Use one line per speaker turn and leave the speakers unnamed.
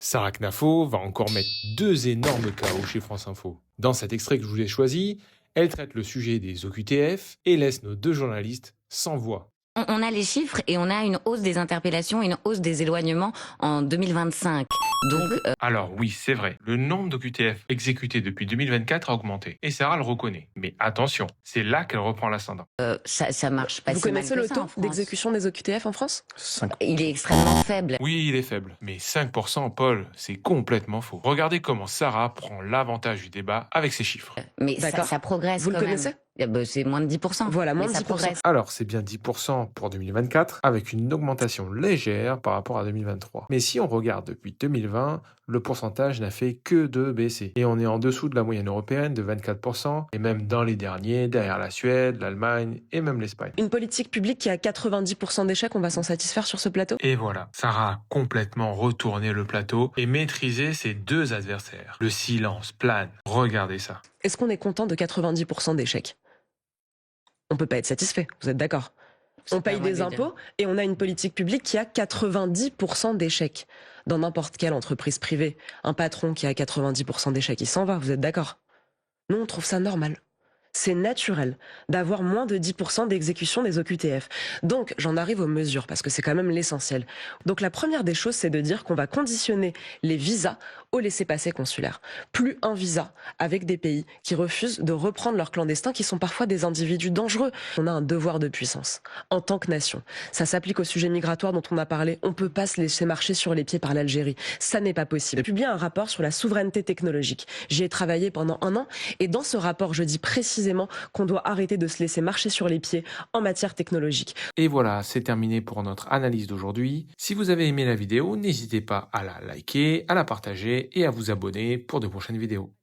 Sarah Knafo va encore mettre deux énormes KO chez France Info. Dans cet extrait que je vous ai choisi, elle traite le sujet des OQTF et laisse nos deux journalistes sans voix.
On a les chiffres et on a une hausse des interpellations et une hausse des éloignements en 2025. Donc,
Alors oui, c'est vrai, le nombre d'OQTF exécutés depuis 2024 a augmenté, et Sarah le reconnaît. Mais attention, c'est là qu'elle reprend l'ascendant.
ça marche pas
Vous
si mal
connaissez
que
le
ça en
taux
France.
d'exécution des OQTF en France?
5.
Il est extrêmement faible.
Oui, il est faible, mais 5%, Paul, c'est complètement faux. Regardez comment Sarah prend l'avantage du débat avec ses chiffres.
Mais
D'accord.
ça progresse
Vous le
quand même.
connaissez?
C'est moins de 10%.
Voilà, moins
mais
de
ça
10%.
progresse.
Alors, c'est bien 10% pour 2024, avec une augmentation légère par rapport à 2023. Mais si on regarde depuis 2020, le pourcentage n'a fait que de baisser. Et on est en dessous de la moyenne européenne de 24%, et même dans les derniers, derrière la Suède, l'Allemagne et même l'Espagne.
Une politique publique qui a 90% d'échecs, on va s'en satisfaire sur ce plateau?
Et voilà, Sarah a complètement retourné le plateau et maîtrisé ses deux adversaires. Le silence plane. Regardez ça.
Est-ce qu'on est content de 90% d'échecs? On peut pas être satisfait, vous êtes d'accord?
C'est
On
pas à
paye
moi de
des
le dire.
impôts et on a une politique publique qui a 90% d'échecs. Dans n'importe quelle entreprise privée, un patron qui a 90% d'échecs, il s'en va, vous êtes d'accord? Nous, on trouve ça normal. C'est naturel d'avoir moins de 10% d'exécution des OQTF. Donc, j'en arrive aux mesures, parce que c'est quand même l'essentiel. Donc, la première des choses, c'est de dire qu'on va conditionner les visas au laissez-passer consulaire. Plus un visa avec des pays qui refusent de reprendre leurs clandestins, qui sont parfois des individus dangereux. On a un devoir de puissance, en tant que nation. Ça s'applique au sujet migratoire dont on a parlé. On peut pas se laisser marcher sur les pieds par l'Algérie. Ça n'est pas possible. J'ai publié un rapport sur la souveraineté technologique. J'y ai travaillé pendant 1 an, et dans ce rapport, je dis précisément qu'on doit arrêter de se laisser marcher sur les pieds en matière technologique.
Et voilà, c'est terminé pour notre analyse d'aujourd'hui. Si vous avez aimé la vidéo, n'hésitez pas à la liker, à la partager et à vous abonner pour de prochaines vidéos.